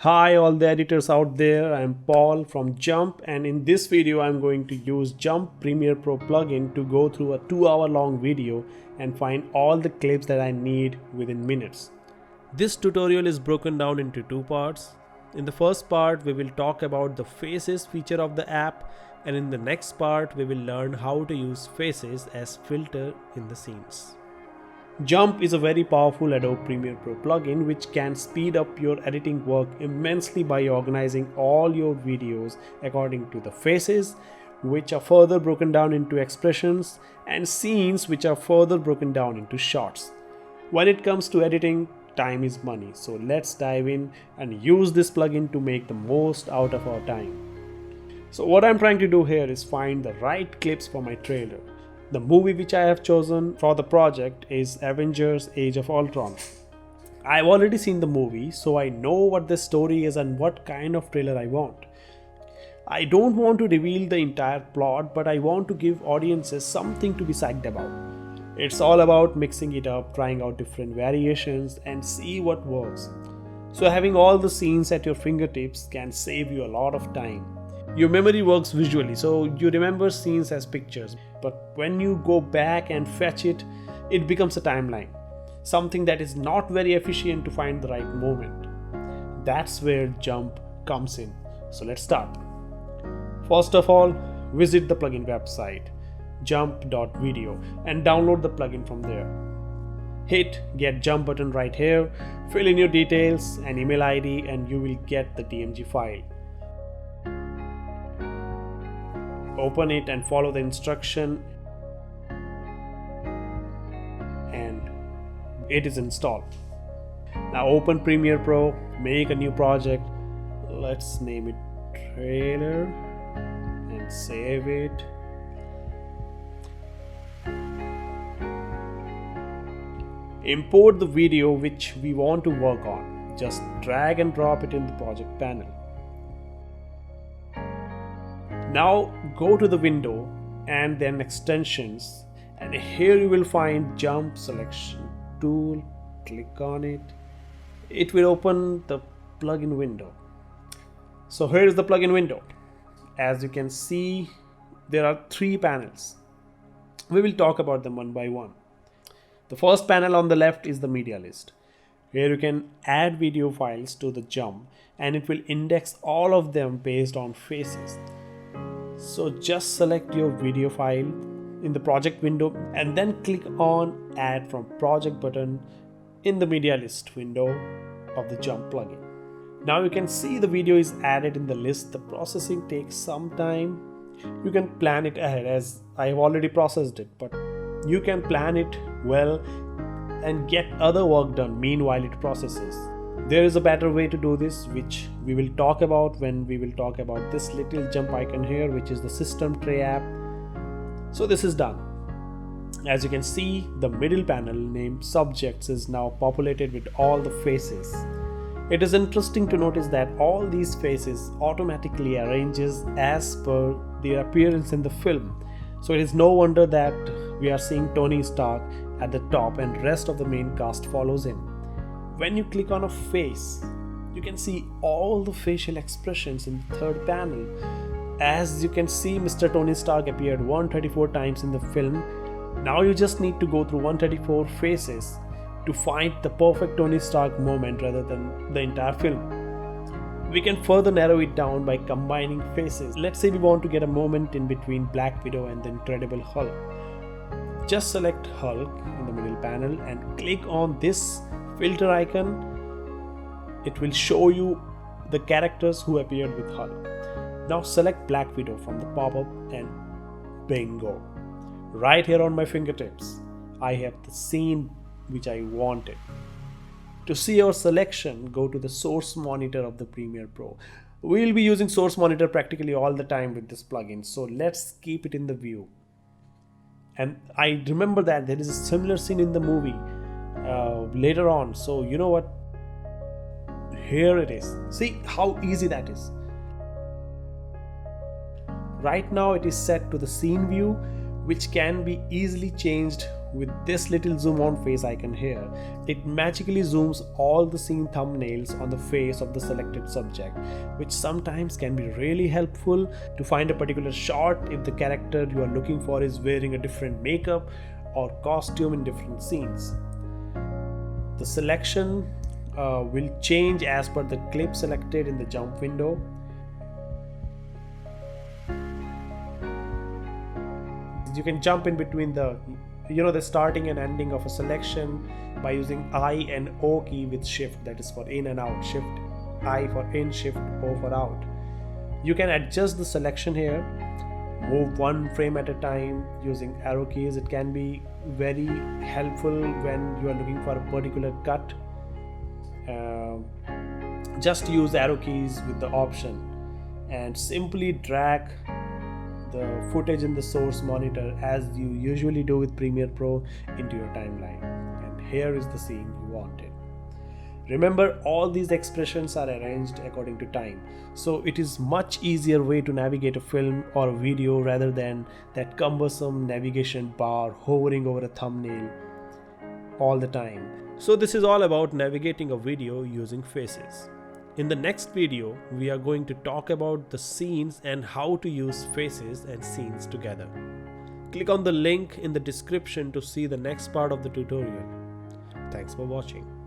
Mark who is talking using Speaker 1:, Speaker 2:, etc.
Speaker 1: Hi all the editors out there, I'm Paul from Jump, and in this video I'm going to use Jump Premiere Pro plugin to go through a 2-hour long video and find all the clips that I need within minutes. This tutorial is broken down into two parts. In the first part we will talk about the Faces feature of the app, and in the next part we will learn how to use Faces as filter in the scenes. Jump is a very powerful Adobe Premiere Pro plugin which can speed up your editing work immensely by organizing all your videos according to the faces, which are further broken down into expressions, and scenes, which are further broken down into shots. When it comes to editing, time is money, so let's dive in and use this plugin to make the most out of our time. So what I'm trying to do here is find the right clips for my trailer. The movie which I have chosen for the project is Avengers Age of Ultron. I've already seen the movie, so I know what the story is and what kind of trailer I want. I don't want to reveal the entire plot, but I want to give audiences something to be psyched about. It's all about mixing it up, trying out different variations and see what works. So having all the scenes at your fingertips can save you a lot of time. Your memory works visually, so you remember scenes as pictures, but when you go back and fetch it, it becomes a timeline, something that is not very efficient to find the right moment. That's where Jump comes in. So let's start. First of all, visit the plugin website jump.video and download the plugin from there. Hit Get Jump button right here, fill in your details and email ID, and you will get the DMG file. Open it and follow the instruction, and it is installed. Now open Premiere Pro, make a new project. Let's name it trailer and save it. Import the video which we want to work on. Just drag and drop it in the project panel. Now go to the window and then extensions, and here you will find Jump selection tool. Click on it. It will open the plugin window. So here is the plugin window. As you can see, there are 3 panels. We will talk about them one by one. The first panel on the left is the media list. Here you can add video files to the Jump, and it will index all of them based on faces. So just select your video file in the project window and then click on Add from Project button in the media list window of the Jump plugin. Now you can see the video is added in the list. The processing takes some time. You can plan it ahead, as I have already processed it, but you can plan it well and get other work done meanwhile it processes. There is a better way to do this, which we will talk about when we will talk about this little Jump icon here, which is the system tray app. So this is done. As you can see, the middle panel named Subjects is now populated with all the faces. It is interesting to notice that all these faces automatically arranges as per their appearance in the film. So it is no wonder that we are seeing Tony Stark at the top and rest of the main cast follows him. When you click on a face, you can see all the facial expressions in the third panel. As you can see, Mr. Tony Stark appeared 134 times in the film. Now you just need to go through 134 faces to find the perfect Tony Stark moment rather than the entire film. We can further narrow it down by combining faces. Let's say we want to get a moment in between Black Widow and the Incredible Hulk. Just select Hulk in the middle panel and click on this filter icon. It will show you the characters who appeared with Hulk. Now select Black Widow from the pop-up and bingo. Right here on my fingertips, I have the scene which I wanted. To see our selection, go to the source monitor of the Premiere Pro. We'll be using source monitor practically all the time with this plugin, so let's keep it in the view. And I remember that there is a similar scene in the movie later on, so you know what, here it is. See how easy that is. Right now it is set to the scene view. which can be easily changed with this little zoom on face icon here. It magically zooms all the scene thumbnails on the face of the selected subject, which sometimes can be really helpful to find a particular shot if the character you are looking for is wearing a different makeup or costume in different scenes. The selection will change as per the clip selected in the jump window. You can jump in between the starting and ending of a selection by using I and O key with shift, that is for in and out. Shift I for in, shift O for out. You can adjust the selection here, move one frame at a time using arrow keys. It can be very helpful when you are looking for a particular cut. Just use arrow keys with the option and simply drag the footage in the source monitor as you usually do with Premiere Pro into your timeline, and here is the scene you wanted. Remember, all these expressions are arranged according to time, so it is much easier way to navigate a film or a video rather than that cumbersome navigation bar hovering over a thumbnail all the time. So this is all about navigating a video using faces. In the next video, we are going to talk about the scenes and how to use faces and scenes together. Click on the link in the description to see the next part of the tutorial. Thanks for watching.